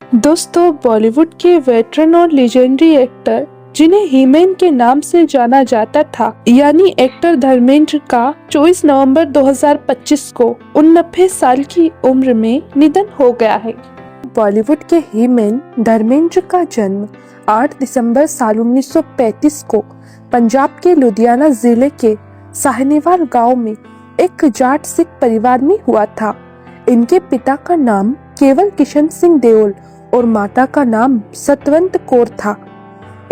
दोस्तों, बॉलीवुड के वेटरन और लेजेंडरी एक्टर जिन्हें हीमैन के नाम से जाना जाता था, यानी एक्टर धर्मेंद्र का 24 नवंबर 2025 को 89 साल की उम्र में निधन हो गया है। बॉलीवुड के हीमैन धर्मेंद्र का जन्म 8 दिसंबर साल 1935 को पंजाब के लुधियाना जिले के साहनेवाल गांव में एक जाट सिख परिवार में हुआ था। इनके पिता का नाम केवल किशन सिंह देओल और माता का नाम सतवंत कौर था।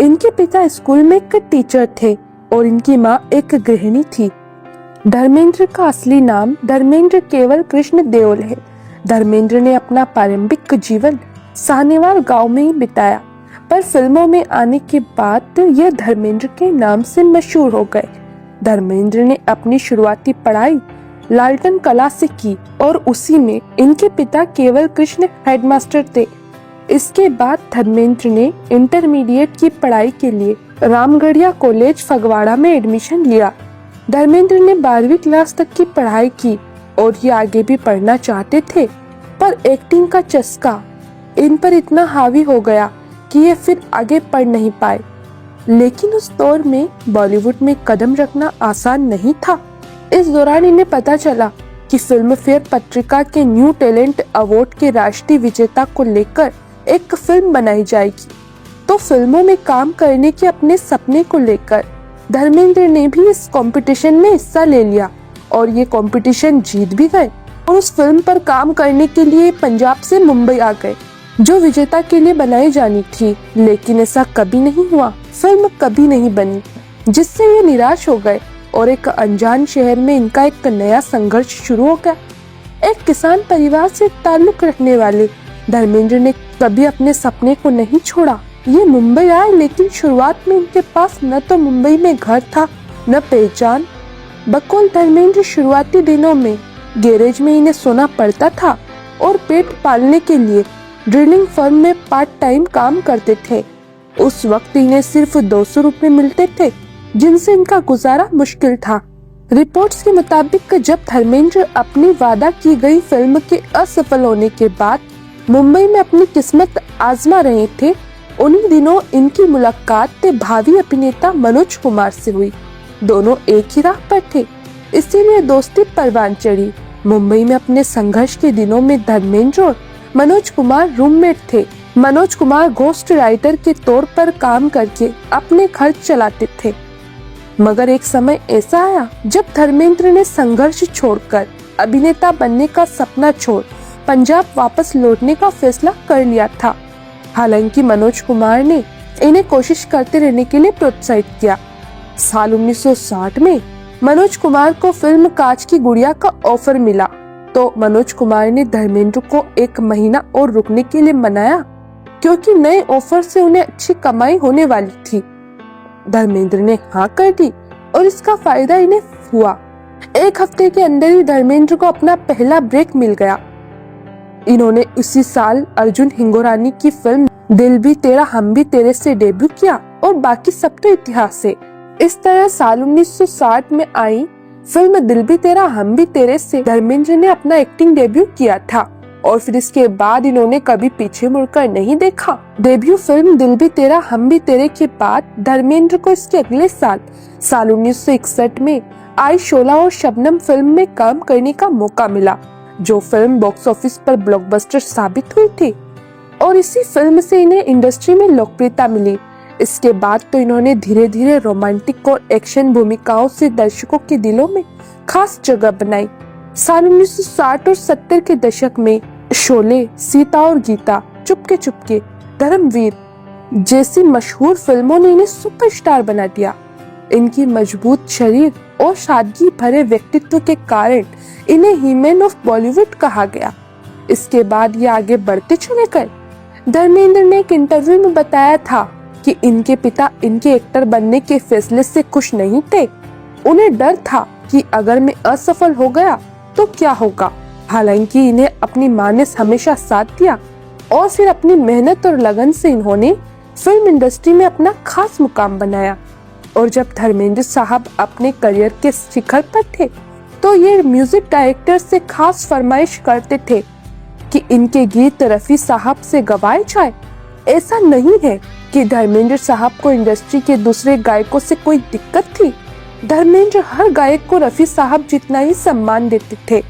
इनके पिता स्कूल में एक टीचर थे और इनकी माँ एक गृहिणी थी। धर्मेंद्र का असली नाम धर्मेंद्र केवल कृष्ण देओल है। धर्मेंद्र ने अपना प्रारंभिक जीवन साहनेवाल गांव में ही बिताया, पर फिल्मों में आने के बाद यह धर्मेंद्र के नाम से मशहूर हो गए। धर्मेंद्र ने अपनी शुरुआती पढ़ाई लालटन कला से की और उसी में इनके पिता केवल कृष्ण हेडमास्टर थे। इसके बाद धर्मेंद्र ने इंटरमीडिएट की पढ़ाई के लिए रामगढ़िया कॉलेज फगवाड़ा में एडमिशन लिया। धर्मेंद्र ने 12वीं क्लास तक की पढ़ाई की और ये आगे भी पढ़ना चाहते थे, पर एक्टिंग का चस्का इन पर इतना हावी हो गया कि ये फिर आगे पढ़ नहीं पाए। लेकिन उस दौर में बॉलीवुड में कदम रखना आसान नहीं था। इस दौरान इन्हें पता चला कि फिल्म फेयर पत्रिका के न्यू टैलेंट अवार्ड के राष्ट्रीय विजेता को लेकर एक फिल्म बनाई जाएगी। तो फिल्मों में काम करने के अपने सपने को लेकर धर्मेंद्र ने भी इस कंपटीशन में हिस्सा ले लिया और ये कंपटीशन जीत भी गए और उस फिल्म पर काम करने के लिए पंजाब से मुंबई आ गए, जो विजेता के लिए बनाई जानी थी। लेकिन ऐसा कभी नहीं हुआ, फिल्म कभी नहीं बनी, जिससे ये निराश हो गए और एक अनजान शहर में इनका एक नया संघर्ष शुरू हो गया। एक किसान परिवार से ताल्लुक रखने वाले धर्मेंद्र ने कभी अपने सपने को नहीं छोड़ा। ये मुंबई आए, लेकिन शुरुआत में इनके पास न तो मुंबई में घर था न पहचान। बकौल धर्मेंद्र शुरुआती दिनों में गैरेज में इन्हें सोना पड़ता था और पेट पालने के लिए ड्रिलिंग फर्म में पार्ट टाइम काम करते थे। उस वक्त इन्हें सिर्फ 200 रुपए मिलते थे, जिनसे इनका गुजारा मुश्किल था। रिपोर्ट्स के मुताबिक जब धर्मेंद्र अपनी वादा की गई फिल्म के असफल होने के बाद मुंबई में अपनी किस्मत आजमा रहे थे, उन्हीं दिनों इनकी मुलाकात भावी अभिनेता मनोज कुमार से हुई। दोनों एक ही राह पर थे, इसीलिए दोस्ती परवान चढ़ी। मुंबई में अपने संघर्ष के दिनों में धर्मेंद्र और मनोज कुमार रूममेट थे। मनोज कुमार घोस्ट राइटर के तौर पर काम करके अपने खर्च चलाते थे, मगर एक समय ऐसा आया जब धर्मेंद्र ने संघर्ष छोड़कर अभिनेता बनने का सपना छोड़ पंजाब वापस लौटने का फैसला कर लिया था। हालांकि मनोज कुमार ने इन्हें कोशिश करते रहने के लिए प्रोत्साहित किया। साल 1960 में मनोज कुमार को फिल्म कांच की गुड़िया का ऑफर मिला, तो मनोज कुमार ने धर्मेंद्र को 1 महीना और रुकने के लिए मनाया, क्योंकि नए ऑफर से उन्हें अच्छी कमाई होने वाली थी। धर्मेंद्र ने हाँ कर दी और इसका फायदा इन्हें हुआ। 1 हफ्ते के अंदर ही धर्मेंद्र को अपना पहला ब्रेक मिल गया। इन्होंने उसी साल अर्जुन हिंगोरानी की फिल्म दिल भी तेरा हम भी तेरे से डेब्यू किया और बाकी सब तो इतिहास है। इस तरह साल 1960 में आई फिल्म दिल भी तेरा हम भी तेरे से धर्मेंद्र ने अपना एक्टिंग डेब्यू किया था और फिर इसके बाद इन्होंने कभी पीछे मुड़कर नहीं देखा। डेब्यू फिल्म दिल भी तेरा हम भी तेरे के बाद धर्मेंद्र को इसके अगले साल 1961 में आई शोला और शबनम फिल्म में काम करने का मौका मिला, जो फिल्म बॉक्स ऑफिस पर ब्लॉकबस्टर साबित हुई थी और इसी फिल्म से इन्हें इंडस्ट्री में लोकप्रियता मिली। इसके बाद तो इन्होंने धीरे धीरे रोमांटिक और एक्शन भूमिकाओं से दर्शकों के दिलों में खास जगह बनाई। साल 1960 और 70 के दशक में शोले, सीता और गीता, चुपके चुपके, धर्मवीर जैसी मशहूर फिल्मों ने इन्हें सुपरस्टार बना दिया। इनकी मजबूत शरीर और सादगी भरे व्यक्तित्व के कारण इन्हें हीमैन ऑफ बॉलीवुड कहा गया। इसके बाद ये आगे बढ़ते चले गए। धर्मेंद्र ने एक इंटरव्यू में बताया था कि इनके पिता इनके एक्टर बनने के फैसले से खुश नहीं थे। उन्हें डर था कि अगर मैं असफल हो गया तो क्या होगा। हालांकि इन्हें अपनी मां ने हमेशा साथ दिया और फिर अपनी मेहनत और लगन से इन्होंने फिल्म इंडस्ट्री में अपना खास मुकाम बनाया। और जब धर्मेंद्र साहब अपने करियर के शिखर पर थे, तो ये म्यूजिक डायरेक्टर से खास फरमाइश करते थे कि इनके गीत रफी साहब से गवाए जाए। ऐसा नहीं है कि धर्मेंद्र साहब को इंडस्ट्री के दूसरे गायकों से कोई दिक्कत थी। धर्मेंद्र हर गायक को रफी साहब जितना ही सम्मान देते थे।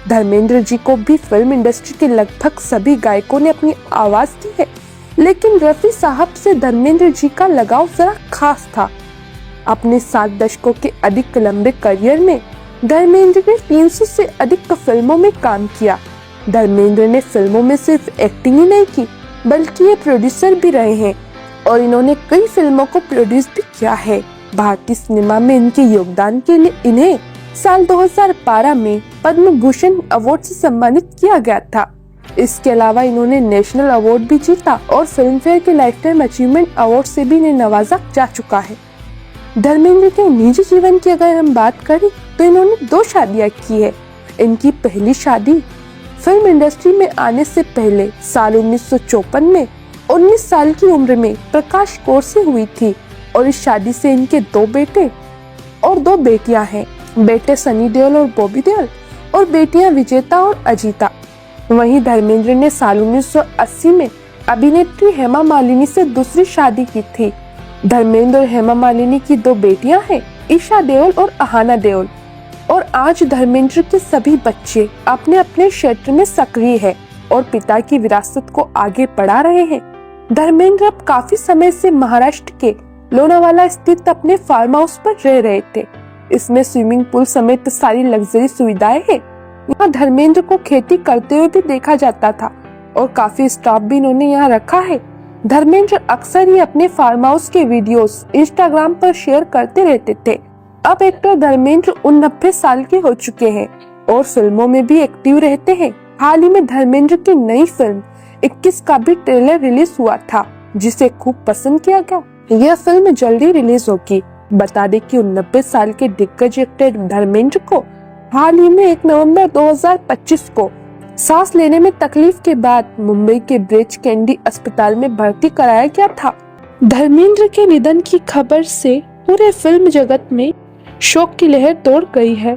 धर्मेंद्र जी को भी फिल्म इंडस्ट्री के लगभग सभी गायकों ने अपनी आवाज दी है, लेकिन रफी साहब से धर्मेंद्र जी का लगाव जरा खास था। अपने 7 दशकों के अधिक लंबे करियर में धर्मेंद्र ने 300 से अधिक फिल्मों में काम किया। धर्मेंद्र ने फिल्मों में सिर्फ एक्टिंग ही नहीं की, बल्कि ये प्रोड्यूसर भी रहे हैं और इन्होंने कई फिल्मों को प्रोड्यूस भी किया है। भारतीय सिनेमा में इनके योगदान के लिए इन्हें साल 2012 में पद्म भूषण अवार्ड से सम्मानित किया गया था। इसके अलावा इन्होंने नेशनल अवार्ड भी जीता और फिल्म फेयर के लाइफ टाइम अचीवमेंट अवार्ड से भी इन्हें नवाजा जा चुका है। धर्मेंद्र के निजी जीवन की अगर हम बात करें तो इन्होंने 2 शादियां की है। इनकी पहली शादी फिल्म इंडस्ट्री में आने से पहले साल 1954 में 19 साल की उम्र में प्रकाश कौर से हुई थी और इस शादी से इनके 2 बेटे और 2 बेटियां हैं। बेटे सनी देओल और बॉबी देओल और बेटियां विजेता और अजीता। वहीं धर्मेंद्र ने साल 1980 में अभिनेत्री हेमा मालिनी से दूसरी शादी की थी। धर्मेंद्र और हेमा मालिनी की 2 बेटियां हैं, ईशा देओल और अहाना देओल। और आज धर्मेंद्र के सभी बच्चे अपने अपने क्षेत्र में सक्रिय हैं और पिता की विरासत को आगे बढ़ा रहे हैं। धर्मेंद्र अब काफी समय से महाराष्ट्र के लोनावाला स्थित अपने फार्म हाउस पर रह रहे थे। इसमें स्विमिंग पूल समेत सारी लग्जरी सुविधाएं हैं। यहाँ धर्मेंद्र को खेती करते हुए भी देखा जाता था और काफी स्टाफ भी इन्होंने यहाँ रखा है। धर्मेंद्र अक्सर ही अपने फार्म हाउस के वीडियोस इंस्टाग्राम पर शेयर करते रहते थे। अब एक्टर धर्मेंद्र 90 साल के हो चुके हैं और फिल्मों में भी एक्टिव रहते हैं। हाल ही में धर्मेंद्र की नई फिल्म 21 का भी ट्रेलर रिलीज हुआ था, जिसे खूब पसंद किया गया। यह फिल्म जल्दी रिलीज होगी। बता दें कि 90 साल के दिग्गज एक्टर धर्मेंद्र को हाल ही में 1 नवंबर 2025 को सांस लेने में तकलीफ के बाद मुंबई के ब्रिज कैंडी अस्पताल में भर्ती कराया गया था। धर्मेंद्र के निधन की खबर से पूरे फिल्म जगत में शोक की लहर दौड़ गई है।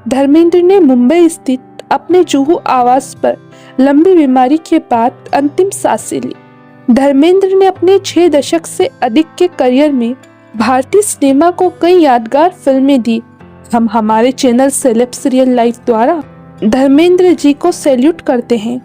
धर्मेंद्र ने मुंबई स्थित अपने जुहू आवास पर लंबी बीमारी के बाद अंतिम सांसें ली। धर्मेंद्र ने अपने 6 दशक से अधिक के करियर में भारतीय सिनेमा को कई यादगार फिल्में दी। हम हमारे चैनल सेलेब्स रियल लाइफ द्वारा धर्मेंद्र जी को सैल्यूट करते हैं।